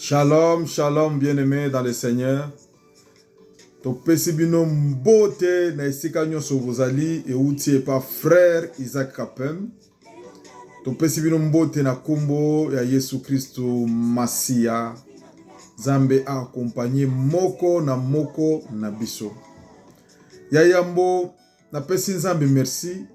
Shalom, shalom, bien-aimés dans le Seigneur. Topesi bino mbote na esika nyonso bozali euti pa frère Isaac Kapem. Topesi bino mbote na kombo ya Yesu Kristo Masia. Zambe accompagné moko na biso. Ya yambo na pesi nzambe merci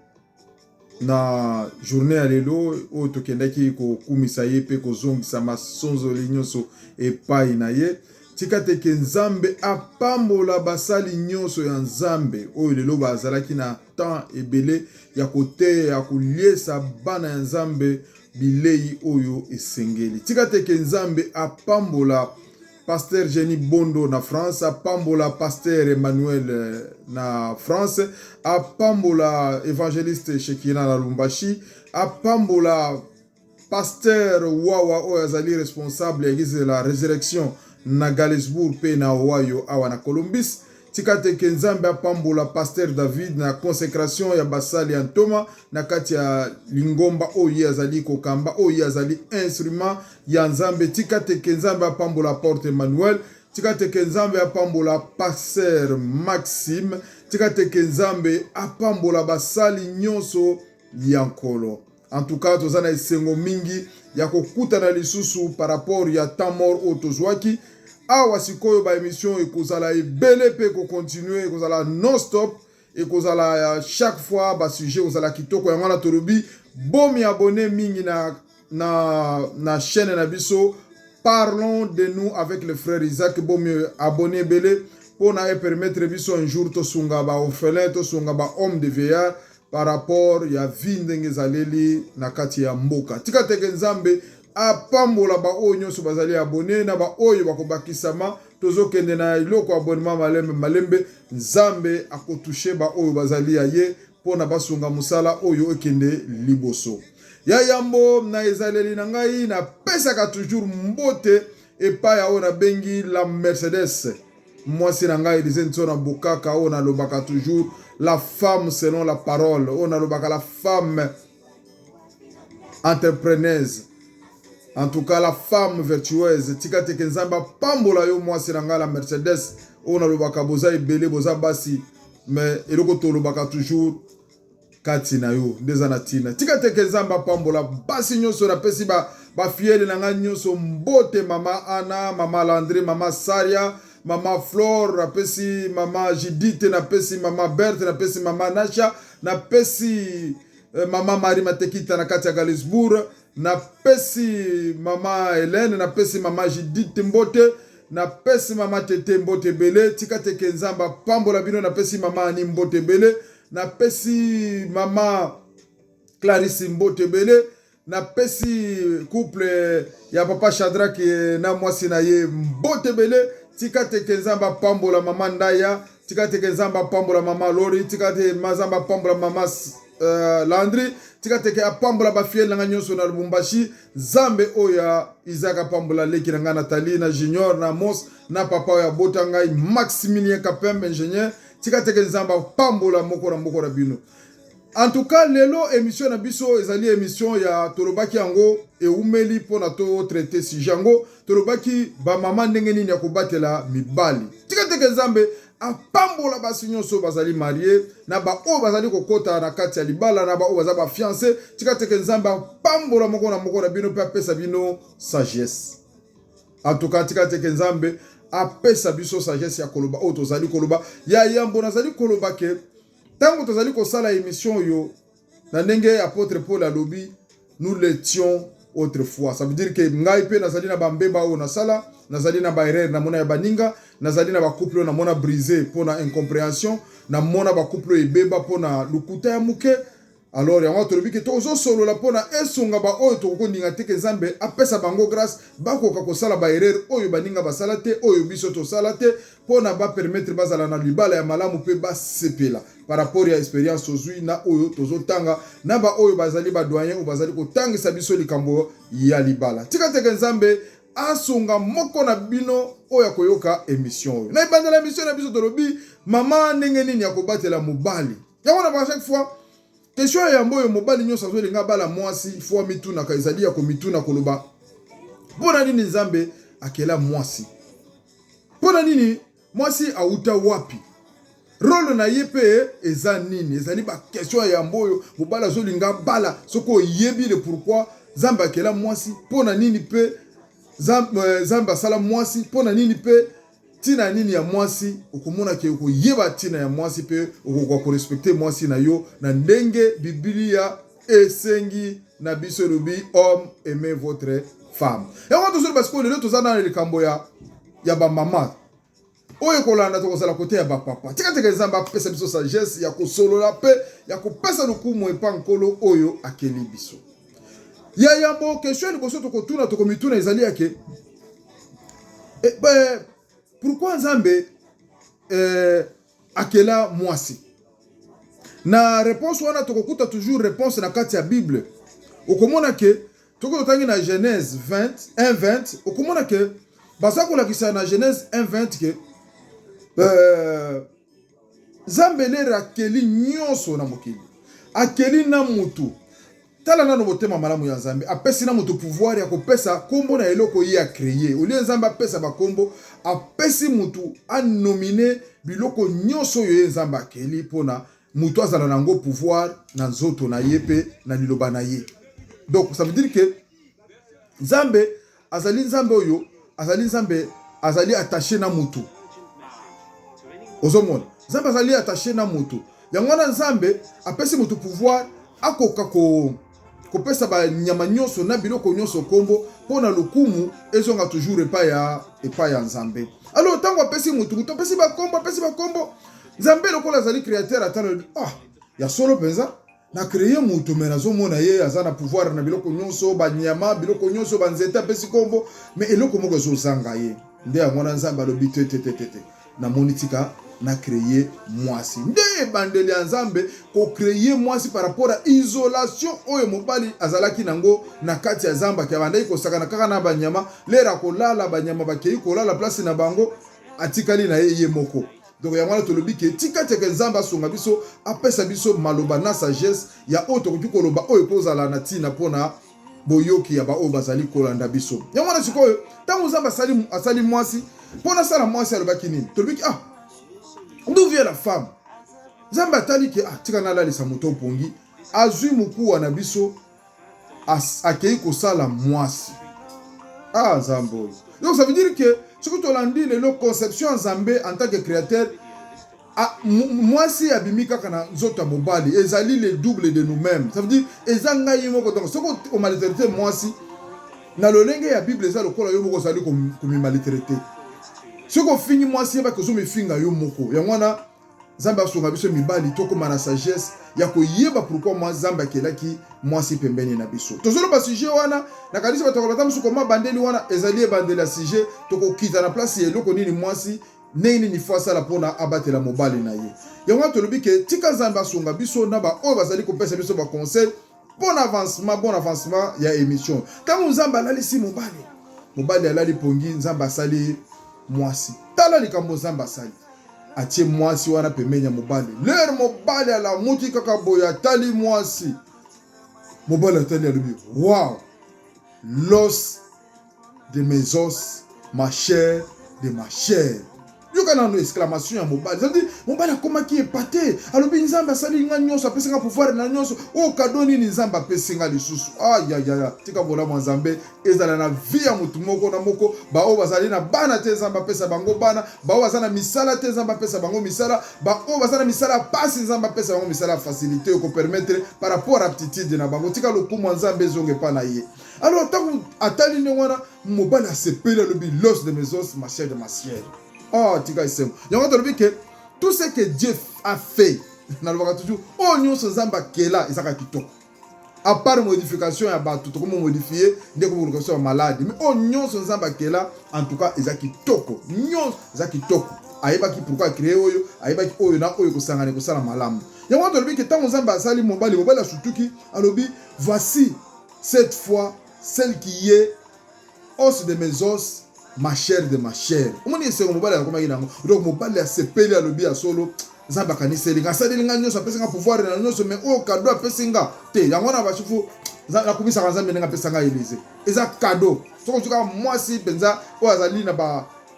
na journée ya lelo o tokendaki ko kumisa ye pe ko zongisa masonzo nyonso epai na ye. Tika teke nzambe apambola basali nyonso ya nzambe oyo lelo bazalaki na temps ebele ya kote ya kuliesa bana ya nzambe bilei oyo esengeli. Tika teke nzambe apambola Pasteur Jenny Bondo na France, apambola Pasteur Emmanuel na France, apambola Évangéliste Shekina na Lumbashi, apambola Pasteur Wawa Oyazali responsable église de la résurrection na Galesbourg pe na Ohio awa na Columbus. Tikate Kenzambe apambola Pasteur David na consécration ya basali Antoma na kati ya Lingomba oye azali kokamba oye azali instrument ya Nzambe. Tikate Kenzambe apambola Porte Emmanuel. Tikate Kenzambe apambola Pasteur Maxime. Tikate Kenzambe apambola basali nyonso yankolo. En tout cas, tozana esengo mingi ya kokuta na lisusu par rapport ya tamor otozwaki. Awa sikoyo ba émission ekozala ebele pe ko continuer ekozala non stop ekozala chaque fois ba sujet kozala kitoko ya ngana torobi bomi abonné mingi na chaîne na biso. Parlons de nous avec le frère Isaac. Bomi abonné belé pour na permettre biso un jour to sunga ba orphelin to sunga ba homme de veillard par rapport ya vindenge zaleli na kati ya mboka. Tika teke nzambe apambola ba oyo nyonso bazali abonné na ba oyo bakobakisama tozokende na iloko abonnement malembe nzambe akotouche ba oyo bazali aye pona basunga musala oyo ekende liboso. Ya yambo na ezaleli na ngai na pesaka toujours mbote epa ya ona bengi la Mercedes. Mwasi na ngai dizenzo na bukaka ona lobaka toujours la femme selon la parole. Ona lobaka la femme entrepreneuse. En tout cas, la femme vertueuse. Tika teke nzamba pambola yo mwasi na ngai la Mercedes. Ona lobaka boza ebele boza basi. Mais eloko to lobaka toujours kati na yo. Ndeza na tina. Tika teke nzamba pambola basi nyonso na pesi ba fiele na ngai nyonso mbote mama Anna, mama Landry, mama Saria, mama Flore, na pesi mama Judith, na pesi mama Berthe, na pesi mama Nasha, na pesi mama Marie Matekita na kati ya Galesbourg, na pesi mama Hélène, na pesi mama Judith mbote, na pesi mama Tete mbote bele. Tika teke nzamba pambola bino na pesi mama Ani mbote bele, na pesi mama Clarisse mbote bele, na pesi couple ya papa Shadrach na mwasi na ye mbote bele. Tika teke nzamba pambola mama Ndaya, tika teke nzamba pambola mama Lori, tika teke nzamba pambola mama Landry, tika teke apambola ba fiel na nyonso na Lubumbashi. Zambe oya Isaac pambola leki na Nathalie na Junior na Mos na papa ya Botangai Maximilien Kapembe ingénieur. Tika teke nzamba pambola moko na bino. En tout cas, lelo émission na biso ezali émission ya tolobaki yango eumeli pona to traiter si jango tolobaki ba mama ndenge nini ya kobatela mibali. Tika teke nzambe apambola basi nyonso bazali marié na ba o bazali kokota na kati ya libala na ba o bazaba fiancé. Tika teke nzambe apambola moko na bino pe apesa bino sagesse. En tout cas, tika teke nzambe apesa biso sagesse ya koloba o tozali koloba ya yambo nazali koloba ke tango tozali kosala émission yo na ndenge apôtre Paul alobi nous l'étions autrefois. Ça veut dire que ngai pe nazali na bambeba o na sala nazali na ba erreur na mona ya baninga nazali na ba couple na mona brisé pona incompréhension na mona ba couple ebeba pona lukuta ya muke. Alors yango tolobi ke tozo solo la pona esonga ba oyo tokondinga teke nzambe apesa bango grâce bakoka kosala ba erreur oyo baninga basala te oyo biso tosala te pona ba permettre bazala na libala ya malamu pe basepela par rapport ya expérience ozui na oyo tozotanga na ba oyo bazali ba doyen ou bazali kotangisa biso likambo ya libala. Tika teke nzambe asonga moko na bino oyo koyoka émission oyo. Na ibandela émission na biso tolobi mama ndenge nini ya kobatela mobali. Yango na chaque fois question ya mboyo mobali nyonso azolinga bala mwasi fois mituna ka ezali ya komituna koloba. Bona nini nzambe akela mwasi. Pona nini mwasi auta wapi? Rolo na yepe eza nini? Ezali ba question ya mboyo mobala zolinga bala soko yebi le pourquoi zamba akela mwasi pona nini pe zamba sala mwasi pona nini pe tina nini ya mwasi okomona ke okoyeba tina ya mwasi pe okokwa ko respecter mwasi na yo na ndenge Biblia esengi na biso lobi homme aimez votre femme. Et on toujours parce que le tozana le kambo ya ba mama oyo kolanda tokozala kote ya ba papa tika teke nzamba pesa biso sagesse ya kosolola pe ya kopesa lukumu epa nkolo oyo akeli biso. Ya yambo question liboso tokotuna tokomituna ezali yake pourquoi Nzambe akela mwasi? Na réponse wana tokokuta toujours réponse na kati ya Bible. Okomona ke tokotangi na Genèse 1:20 okomona ke basa kolakisa na Genèse 1:20 ke Nzambe lera akeli nyonso na mokili. Akeli na mutu. Tala nano botema malamu ya Nzambe apesi na mutu pouvoir ya kopesa kombo na eloko ye a créer. Olie Nzambe apesa ba kombo apesi mutu a nominer biloko nyonso yo Nzambe akeli pona mutu azala nango pouvoir na nzoto na ye pe na liloba na ye. Donc ça veut dire que Nzambe azali Nzambe oyo azali attaché na mutu. Ozomona Nzambe azali attaché na mutu. Yango wana Nzambe apesi mutu pouvoir akoka kopesa ba nyama nyonso na biloko nyonso kombo pona lokumu ezonga toujours epa ya Nzambe. Alors tango apesi mutu apesi ba kombo Nzambe lokola azali créateur atano ya solo penza na créer mutu mena zomona ye azana pouvoir na biloko nyonso ba nyama biloko nyonso ba nzeta apesi kombo mais eloko moko zozanga ye nde ya mwana Nzambe alobi tete na monitika na créer mwasi nde bandeli ya Nzambe ko créer mwasi par rapport à isolation oyo mobali azalaki nango na kati ya zamba ki abandai ko sakana kaka na banyama lera ko lala banyama bakei ko lala place na bango atikali na ye moko. Donc ya mwana tolobi ke tika teke Nzambe asonga biso apesa biso maloba na sagesse ya oto ko koloba oyo kozala na tina pona boyoki ya ba oyo bazali kolanda biso. Ya mwana sikoyo tango Nzambe asali mwasi pona sala mwasi alobaki nini? Tolobi d'où vient la femme? Nzambe atali ke tika na lalisa moto pongi azui mukuwa na biso akei kosala mwasi. Nzambe. Donc ça veut dire que ce que tu as dit le conception Nzambe en tant que créateur mwasi abimika kana nzoto mobali ezali le double de nous-mêmes. Ça veut dire ezanga yimoko donc ce que on maltraité mwasi na lolenge ya Bible ezali lokola yo moko zali komi maltraité. Ce qu'on finit mwasi ba kozo me finga yo moko. Ya mwana Nzambe asonga biso mibali tokoma na sagesse ya koyeba pourquoi moi Nzambe akelaki mwasi pembeni na biso. Tozolo ba sujet wana na kanisa batakolata musu koma bandeli wana ezali bandeli ya sujet tokokita na place ya eloko nini mwasi nini ni fasa la pona abatela mobali na ye. Ya mwana tolobi ke tika Nzambe asonga biso na ba oyo bazali kopesa biso ba conseil bon avancement ya émission. Tango Nzambe alalisi mobali alali pongi Nzambe asali mwasi. Tala likambo Nzambe asali atie mwasi wana pembeni ya mobali. Lere mobali ala muti kaka boya tali mwasi. Mobali atali alubi, wow, l'os de mes os, ma chair de ma chair. Yoka na no exclamation ya mobali. Ça veut dire mobali akomaki epate. Alobi Nzambe asali nga nyonso apesi nga pouvoir na nyonso. O kado nini Nzambe apesi nga lisusu. Ya. Tika bola mwa Nzambe ezala na vie ya mutu moko na moko. Ba o bazali na bana te Nzambe apesa bango bana. Ba o bazana misala te Nzambe apesa bango misala. Ba o bazana misala pasi Nzambe apesa bango misala facilité ko permettre par rapport à aptitude na bango. Tika lokumu Nzambe zonge pa na ye. Alors tant atali ne wana mobali asepeli alobi l'os de mes os, ma chair de ma chair. Tika isemo. Yango tolobi ke tout ce que Dieu a fait, na lobaka toujours, nyonso Nzambe akela ezaka kitoko. À part modification ya bato to komo modifier ndeko modification malade, mais nyonso Nzambe akela en tout cas ezaka kitoko. Nyonso ezaka kitoko. Ayebaki pourquoi créer oyo, ayebaki oyo na oyo kosangana kosala malamu. Yango tolobi ke tango Nzambe asali mobali asutuki alobi voici cette fois celle qui est os de mes os, ma chair de ma chair. Omoni ese mobali akomaki nango. Donc mobali asepeli alobi ya solo nzambe akaniseli asaleli nga nyonso apesi nga pouvoir na nyonso mais oyo cadeau apesi nga te yango wana bashufu nakumisaka nzambe ndenge apesa nga Élysée eza cadeau soko ozuka mwasi mpenza oyo azali na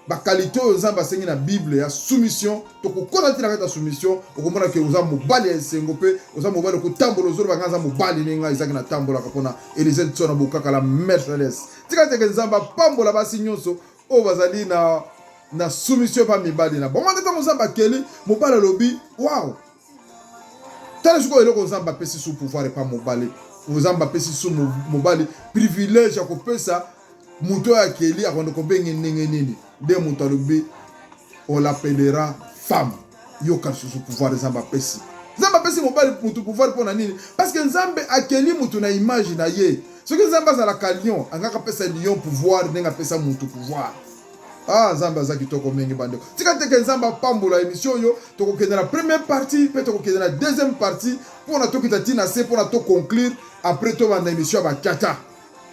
bakalite oyo nzambe asengi na bible ya soumission tokokota ntina kati ya soumission okomona ke oza mobali ya esengo mpe oza mobali kotambola ozoloba nga nza mobali ndenge nga ezaki natambolaka mpona Élysée tso na bokaka la Mercedes tika teke nzambe apambola basi nyonso oyo bazali na soumission pa mibali na bongo ntango nzambe akeli mobali alobi wow tala sikoyo eloko nzambe apesi su pouvoir epa mobali nzambe apesi su mobali privilège ya kopesa moto oyo akeli akondo kobenge ndenge nini nde moto alobi on l'appellera femme yoka lisusu pouvoir nzambe apesi mobali motu pouvoir mpona nini parce que nzambe akeli motu na image na ye soki nzambe azalaka lion angaka apesa lion pouvoir ndenge apesa motu pouvoir nzambe aza kitoko mingi bandeko tika teke nzambe apambola émission oyo tokokende na première partie mpe tokokende na deuxième partie mpona tokita ntina se mpona toconclure après tobanda émission ya bakata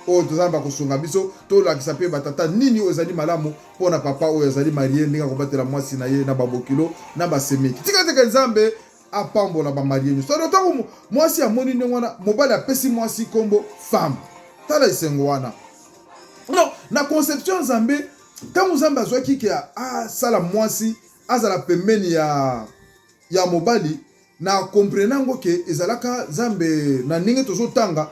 oyo tozamba kosunga biso tolakisa mpe batata nini oyo ezali malamu mpona papa oyo ezali marie ndenge akobatela mwasi na ye na babokilo na basemeki tika teke nzambe apambola bamarie nyonso ntango mwasi amoni ndenge wana mobali apesi mwasi kombo femme tala esengo wana non na conception nzambe ntango nzambe azwaki ke asala mwasi azala pembeni ya mobali na komprena yango ke ezalaka nzambe na ndenge tozotanga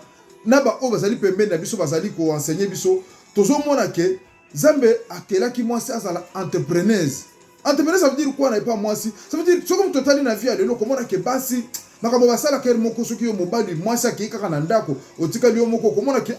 na baoyo bazali pembeni na biso bazali koensegne biso tozomona ke nzambe akelaki mwasi azala entrepreneuse ça veut dire quoi na epa mwasi ça veut dire soki moto otali na vie ya lelo komona ke basi makambo basalaka ere moko soki yo mobali mwasi akei kaka na ndako otikali yo moko komona ke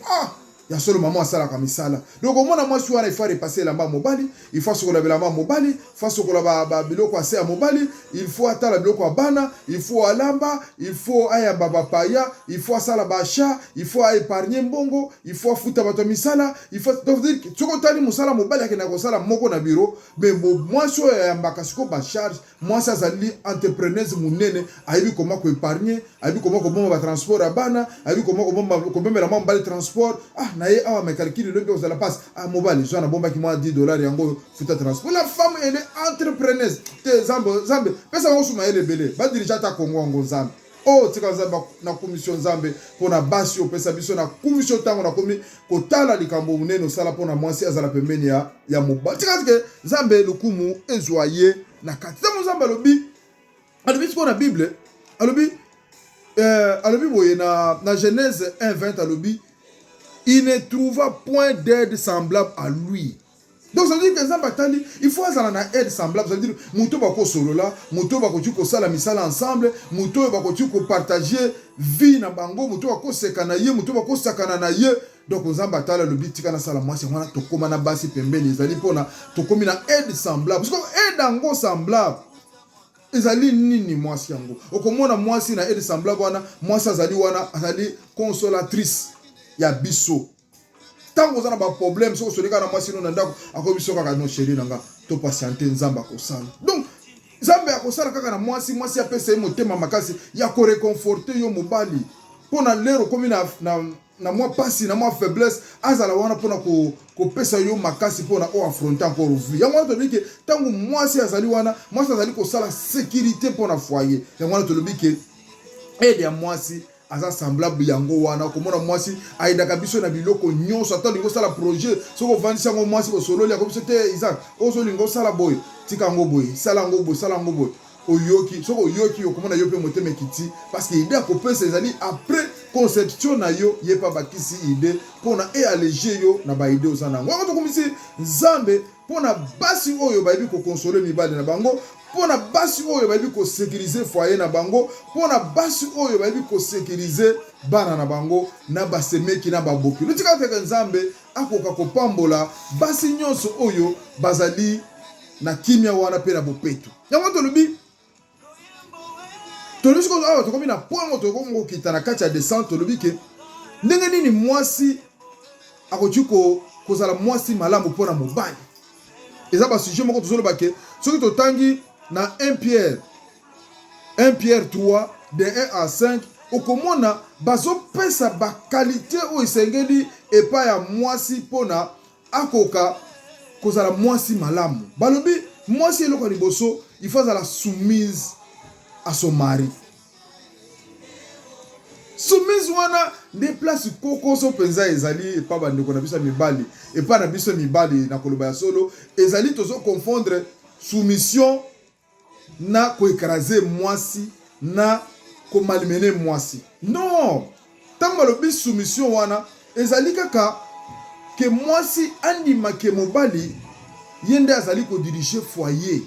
ya solo mama asalaka misala donc omona mwasi wana ifa repasser elamba mobali ifa sokola bilamba mobali ifa sokola biloko ase ya mobali il faut atala biloko ya bana il faut alamba il faut ayamba bapaya il faut asala basha il faut épargner mbongo il faut afuta bato misala il faut donc dire soko tali musala mobali akenda kosala moko na bureau mais mwasi oyo ayambaka siko bacharge mwasi azali entrepreneuse munene ayebi koma koépargner ayebi koma kobomba batransport ya bana ayebi koma kobomela mwa mobali transport na ye awa mekalkili lobi ozala passe mobali zwana bombaki mwa $10 yango futa transport la femme elle est entrepreneuse te zambe pesa ngo suma ele belé ba dirija ta Kongo ngo nzambe tika nzambe na commission nzambe pona basi opesa biso na commission tango na komi kotala likambo munene osala pona mwasi azala pembeni ya mobali tika ke nzambe lukumu ezoye na kati tango nzambe alobi siko na bible alobi boye na Genèse 1:20 alobi il ne trouva point d'aide semblable à lui. Donc ça veut dire que Nzambe atali, il faut avoir une aide semblable. Ça veut dire muto bako solola, muto bako tuko sala misala ensemble, muto bako tuko partager vie na bango, muto bako sekana ye, muto bako sakana na ye. Donc Nzambe atala le biti kana sala mwasi wana tokoma na basi pembeni ezali pona tokomi na aide semblable. Parce que aide ango semblable ezali nini mwasi yango. Okomona mwasi na aide semblable wana, mwasi azali consolatrice ya biso tango zana ba problème soko soleka na mwasi no ndako akobiso kaka no chérie nanga to patienter nzamba akosala donc nzambe akosala kaka na mwasi apesa motema makasi ya ko réconforter yo mobali pona lero komi na mwa pasi na mwa faiblesse azala wana pona ko pesa yo makasi pona o affronter encore vie ya mwana to bike tango mwasi azali wana mwasi azali ko sala sécurité pona foyer ya mwana to bike aide ya mwasi aza semblable yango wana komona mwasi aidaka biso na biloko nyonso ata lingo sala projet soko vandisa ngo mwasi bosololi akobiso te Isaac ozo lingo sala boy tika ngo boy sala ngo boy oyoki soko oyoki okomona yo pe motema kiti parce que idée akopesa ezali après conception na yo yepa bakisi idée pona alléger yo na ba idée osana ngo to komisi nzambe pona basi oyo bayebi ko consoler mibali na bango pona basi oyo bayebi ko sécuriser foyer na bango pona basi oyo bayebi ko sécuriser bana na bango na basemeki na baboki lutika teke nzambe akoka kopambola basi nyonso oyo bazali na kimia wana pe na bopeto yango tolobi siko awa tokomi na point tokongo kita na kati ya descente tolobi ke ndenge nini mwasi akoki kozala mwasi malamu mpona mobali eza basujet moko tozoloba ke soki totangi na 1 Pierre 3 de 1 à 5 okomona bazopesa bakalite oyo esengeli epai ya mwasi mpona akoka kozala mwasi malamu balobi mwasi eloko ya liboso il faut azala soumise à son mari. Soumise wana des places koko so penza ezali et pas bandeko na biso mibali et pas na biso mibali na koloba ya solo ezali tozo confondre soumission na ko écraser mwasi na ko malmener mwasi. Non, tango lobi soumission wana ezali kaka ke mwasi andima ke mobali yende azali ko diriger foyer.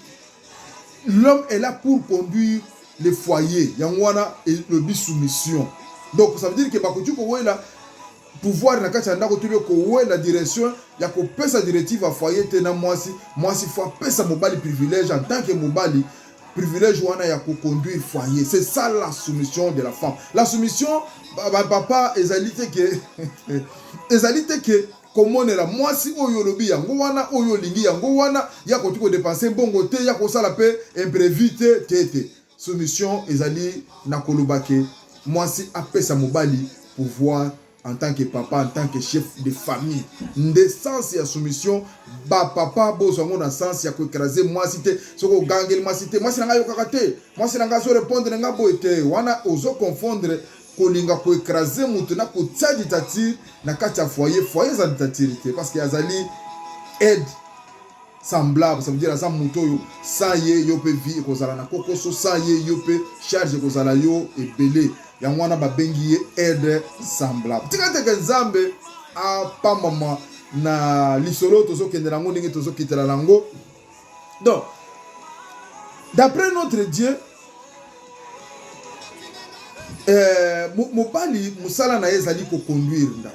L'homme est là pour conduire le foyer. Yangwana et lobi soumission. Donc ça veut dire que bakutu ko la pouvoir na kati ndako tubio ko la direction ya ko pesa directive à foyer te na mwasi faut pesa mobali privilège en tant que mobali privilège wana ya ko conduire foyer. C'est ça la soumission de la femme. La soumission papa ezalité que comment la mwasi oyo lobi yango wana oyo lingi yango wana ya ko tuko dépenser bongo te ya ko sala pe imprévu te. Soumission ezali na kolobake mwasi apesa mobali pouvoir en tant que papa, en tant que chef de famille. Nde sens ya soumission, ba papa bozongo na sens ya ko écraser mwasi te, soko gangeli mwasi te, mwasi nanga yokaka te, mwasi nanga so répondre nga boete, wana ozo confondre kolinga ko écraser mutu na ko tadi tati na kati ya foyer za tatirité parce que azali aide semblable, ça veut dire ça mutoyo sans ye yo pe vie kozala na kokoso sans ye yo pe charge kozala yo ebele yangwana babengi ye aide semblable. Tika teke nzambe a pa mama na lisolo tozo kendela ngo ndenge tozo kitela lango. Donc d'après notre Dieu mobali musala na ezali ko conduire nda.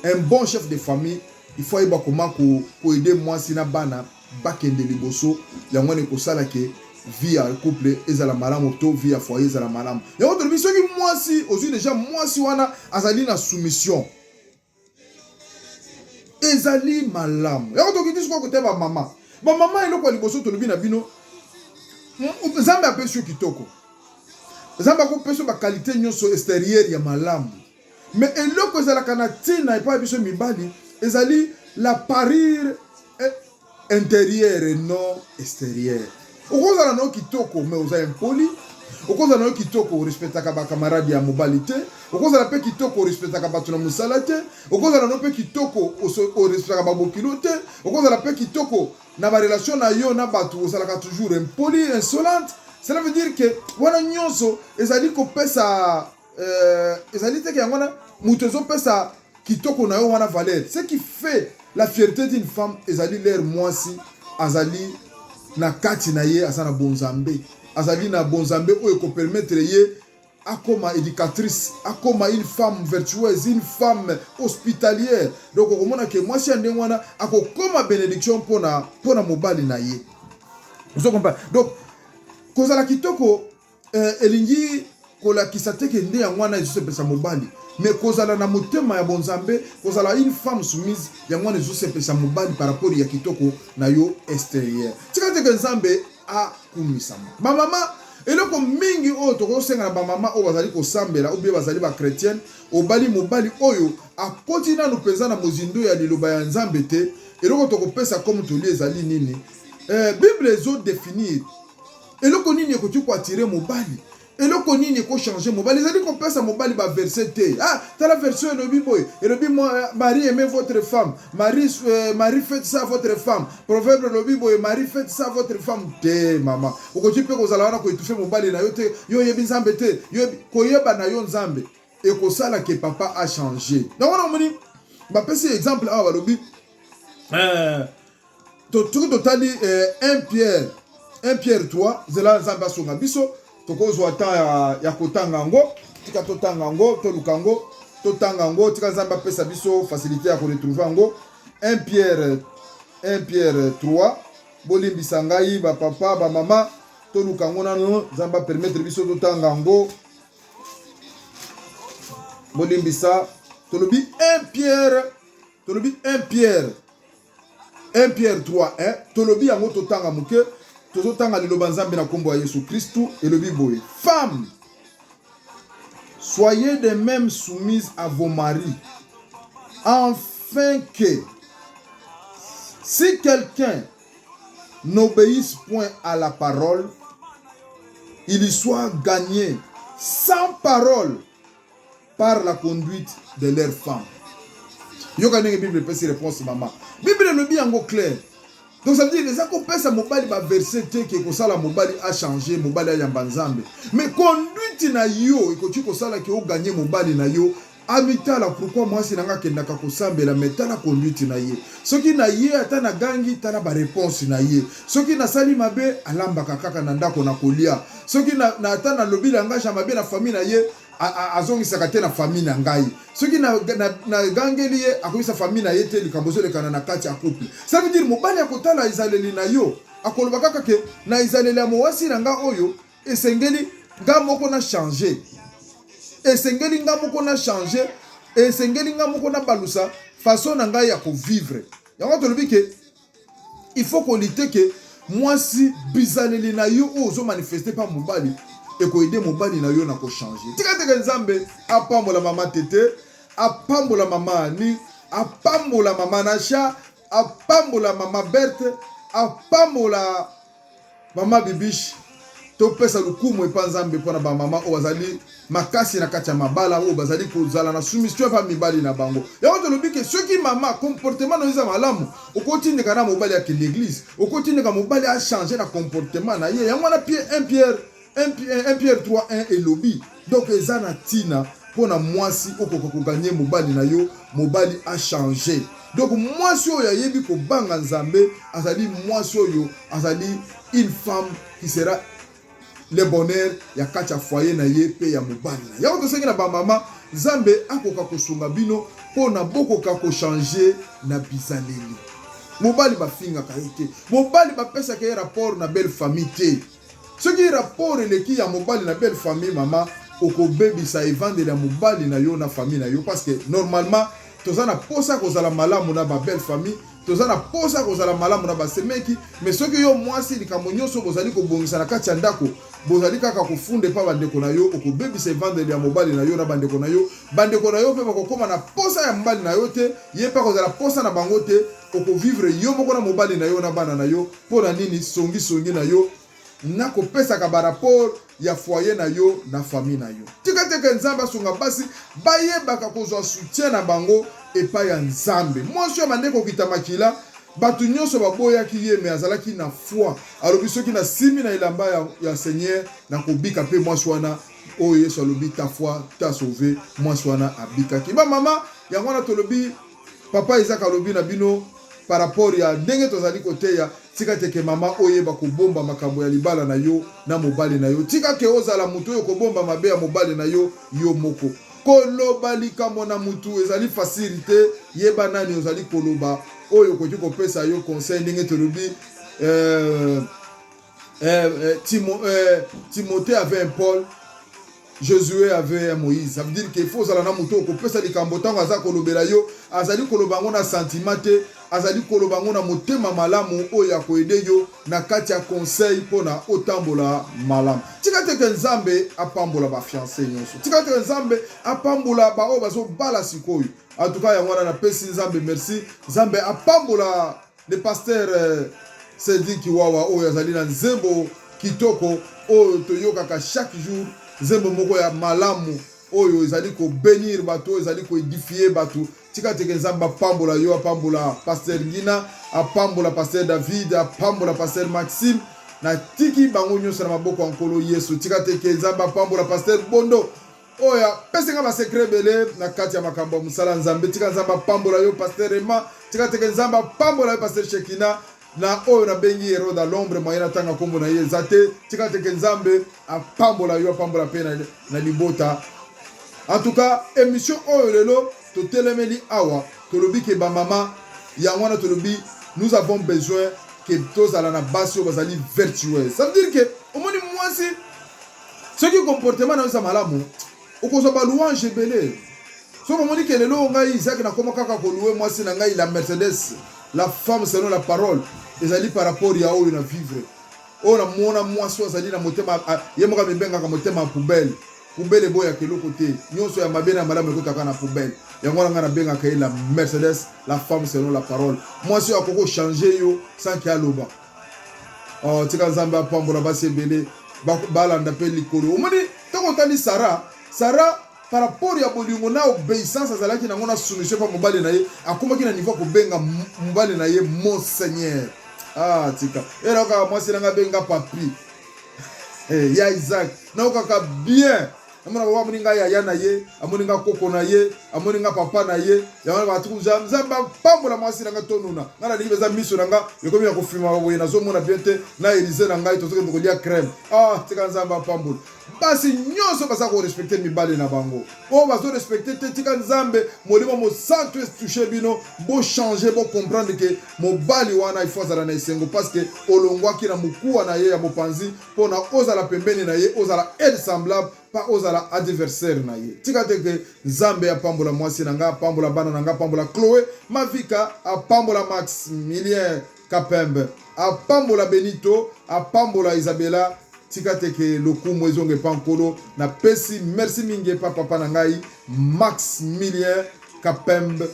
Un bon chef de famille il faut aider comment ko aider mwasi na bana bakende liboso yango ne ko sala ke vie à couple ezala malamu to vie à foyer ezala malamu. Yango to biso ki mwasi ozui déjà mwasi wana azali na soumission ezali malamu. Yango to kitisi ko kote ba mama eloko liboso to lobi na bino Nzambe apesi yo kitoko. Nzambe akopesi yo ba qualité nyonso extérieure ya malamu. Mais eloko ezala kana tina epa biso mibali ezali la parure intérieure et non extérieure. Okozala no kitoko mais oza impoli. Okozala no kitoko respectaka ba camarade ya mobali te. Okozala pe kitoko respectaka bato na musala te. Okozala no pe kitoko o respectaka ba bokilo te. Okozala pe kitoko na ba relation na yo na bato ozalaka toujours impoli, insolente. Cela veut dire que wana nyonso ezali ko pesa ezali te ke ngwana muto zo pesa kitoko na yo wana valeur. Ce qui fait la fierté d'une femme ezali l'air mwasi azali na kati na ye azana bonzambe. Azali na bonzambe oyo ko permettre ye akoma éducatrice, akoma une femme vertueuse, une femme hospitalière. Donc okomona ke mwasi ande wana akokoma bénédiction pona mobali na ye. Vous comprenez? Donc kozala kitoko elingi kola kisateke nde ya mwana ezo sepesa mobali. Mais kozala na motema ya bonzambe, kozala une femme soumise ya mwana ezo sepesa mobali par rapport ya kitoko na yo extérieur. Tika teke nzambe a kumisama. Ba mama eloko mingi oyo tokosenga na ba mama oyo bazali kosambela ou bien bazali ba chrétienne, obali mobali oyo akoti na penza na mozindo ya liloba ya nzambe te, eloko tokopesa comme toli ezali nini? Bible ezo définir eloko nini ekoti ko attirer mobali. Eloko nini ko changer mobali. Ezali ko pesa mobali ba verset te. Ah, t'as la version elobi boy. Elobi Marie aimez votre femme. Marie faites ça à votre femme. Proverbe elobi boy Marie faites ça à votre femme. Te mama. Okoti pe ko zala wana ko étouffer mobali na yo te. Yo yebi nzambe te. Yo koyeba na yo nzambe. Et ko sala que papa a changé. Donc on a moni ba pesi exemple awa lobi totali 1 Pierre 3 zela nzambe asonga biso tokozwa ta ya kotanga ngo tika totanga ngo toluka ngo totanga ngo tika nzambe apesa biso facilité ya ko retrouver ngo 1 Pierre 3 bolimbisa ngai ba papa ba mama toluka ngo nano nzambe permettre biso totanga ngo bolimbisa tolobi 1 Pierre 3 tolobi yango totanga muke tozotanga liloba nzambe na kombo ya Yesu Kristu elobi boye femme soyez de même soumises à vos maris afin que si quelqu'un n'obéisse point à la parole il y soit gagné sans parole par la conduite de leur femme. Yoka nenge Bible peut se réponse maman. Bible le bien en clair. Donc ça veut dire les accompagnes à mobali ba verset que kosala mobali a changé, mobali a yambanzambe. Mais conduite na yo, ikochi kosala ke o gagner mobali na yo. Amitala pourquoi moi si nanga kendaka kosambela metala conduite na ye. Soki na ye ata na gangi tala ba réponse na ye. Soki na sali mabe alamba kaka na ndako na kolia. Soki na ata na lobi la ngasha mabe na famille na ye azongisaka te na famille na ngai. Soki na gangeli ye akoyisa famille na ye te likambozo lekana na kati ya couple. Ça veut dire mobali akotala izaleli na yo akoloba kaka ke na izaleli ya mwasi na nga oyo esengeli nga moko na changer. Esengeli nga moko na changer, esengeli nga moko na balusa façon na ngai ya ko vivre. Yango tolobi ke il faut qu'on lite ke mwasi bizaleli na yo ozo manifester pa mobali et ko aider mobali na yo na ko changer. Tika teke nzambe apambola mama tete, apambola mama ani, apambola mama Nasha, apambola mama Berthe, apambola mama Bibish. Topesa lukumu epa nzambe pona ba mama o bazali makasi na kati ya mabala o bazali kozala na soumission pa mibali na bango. Yango tolobi ke soki mama comportement na yoza malamu okotindika na mobali ya l'église, okotindika mobali a changer na comportement na ye. Yango na 1 Pierre 3:1 elobi. Donc ezana tina pona mwasi okoko ko gagner mobali na yo, mobali a changer. Donc mwasi oyo ayebi ko banga nzambe azali mwasi oyo azali une femme qui sera le bonheur ya kacha foyer na ye pe ya mobali na. Ya to sengi na ba mama Nzambe akoka kosunga bino pona bokoka ko changer na bizaleli. Mobali ba finga ka ete. Mobali ba pesa ke rapport na belle famille te. Ce qui rapport eleki ya mobali na belle famille mama oko baby sa evande la mobali na yo na famille na yo parce que normalement tozana posa kozala malamu na ba belle famille. Tozana posa kozala malamu na basemeki mais soki yo mwasi likambo nyonso bozali kobongisa na kati ya ndako bozali kaka kofunde pa bandeko na yo okobebisa evandeli ya mobali na yo na bandeko na yo pe bakokoma na posa ya mobali na yo te ye pa kozala posa na bango te okovivre yo moko na mobali na yo na bana na yo mpona nini songi na yo na kopesaka barapport ya foyer na yo na famille na yo. Tika teke nzambe asunga basi bayebaka kozwa soutien na bango epai ya nzambe. Mwasi ya bandeko kita makila batu nyonso baboyaki ye me azalaki na foi alobi soki na simi na elamba ya Seigneur na kobika pe mwasi wana oyo Yesu alobi ta foi ta sauvé mwasi wana abikaki. Ba mama yango wana tolobi papa Isaac alobi na bino par rapport ya ndenge tozali koteya tika teke mama oyeba kobomba makambo ya libala na yo na mobali na yo tika ke ozala mutu oyo kobomba mabe ya mobali na yo yo moko koloba likambo na mutu ezali facilité yeba nani ozali koloba oyo koki kopesa yo conseil ndenge tolobi Timothée avait un Paul, Josué avait un Moïse. Ça veut dire qu'il faut zala na muto ko pesa likambo tango aza kolobela yo azali kolobango na sentiment te azali kolobango na motema malamu oyo akoede yo na kati ya conseil pona otambola malamu. Tika teke nzambe apambola ba fiancé nyonso. Tika teke nzambe apambola ba o bazo bala sikoyo. En tout cas yango na pesi nzambe merci. Nzambe apambola le pasteur Cédric Kiwawa oyo azali na nzembo kitoko oyo toyokaka chaque jour nzembo moko ya malamu oyo ezali ko bénir bato ezali ko édifier bato. Tika teke nzamba apambola yo apambola pasteur Ngina apambola pasteur David apambola pasteur Maxime na tiki bango nyonso na maboko nkolo Yesu. Tika teke nzamba apambola pasteur Bondo oya pesenga ba secret belé na kati ya makambo musala nzambe. Tika nzamba apambola yo pasteur Emma. Tika teke nzamba apambola yo pasteur Shekina na oyo na bengi hero da l'ombre moyena tanga kombo na ye zate. Tika teke nzambe apambola yo apambola pe na libota. En tout cas émission oyo lelo to telemeli awa tolobi ke ba mama ya wana tolobi nous avons besoin que tous ala na basi o bazali vertueuse. Ça veut dire que omoni mwasi ce qui comportement na sa malamu okozo ba louange belé. So omoni ke lelo ngai Isaac na koma kaka ko louer mwasi na ngai la Mercedes la femme selon la parole ezali par rapport ya oyo na vivre. O na mona mwasi azali na motema yemoka mibenga ka motema poubelle. Poubelle boya keloko te nyonso ya mabena malamu ekotaka na poubelle yango nga na benga ka la Mercedes la femme selon la parole. Mwasi akoko changer yo sans que aloba tika nzambe apambola basi ebele balanda pe likolo omoni toko tali Sarah par rapport ya bolingo na obéissance azalaki nango na soumission pa mobali na ye akomaki na niveau ko benga mobali na ye monseigneur tika era ka mwasi nanga benga papi ya Isaac na okaka bien amona wa muninga ya na ye amoninga koko na ye amoninga papa na ye ya ba tukuza mzamba pambola mwasi nanga tonuna ngala lingi beza miso nanga yokomi ya kofima boye na zomona biente na Elise nanga itozoke ndokolia crème tika nzamba pambola basi nyonso basa ko respecter mibale na bango bazo respecter te tika nzambe molimo mo santo toucher bino bo changer bo comprendre que mobali wana ifozala na esengo parce que olongwaki na mukuwa na ye ya mopanzi pona ozala pembeni na ye ozala aide semblable pas ozala adversaire na ye tika te ke nzambe ya pambola mwasi nanga pambola bana nanga pambola Chloé Mavika a pambola Maximilien Kapembe a pambola Benito a pambola Isabella tika te ke lokumu ezonge pankolo na pesi merci mingi papa na ngai Maximilien Kapembe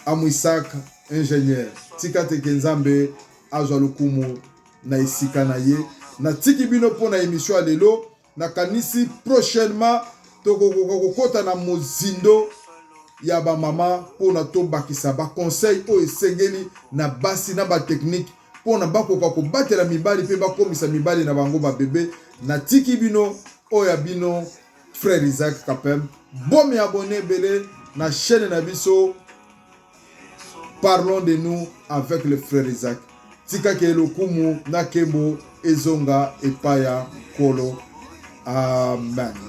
Amwisaka ingénieur tika te ke nzambe azwa lokumu na esika na ye na tiki bino pona émission ya lelo na kanisi prochainement tokokota na mozindo ya ba mama pona to bakisa ba conseil o esengeli na basi na ba technique pona bakoka ko batela mibali pe bakomisa mibali na bango ba bébé na tiki bino oya bino frère Isaac Kapem bon me abonné belé na chaîne na biso parlons de nous avec le frère Isaac tika ke lokumu na kembo ezonga epaya kolo amen.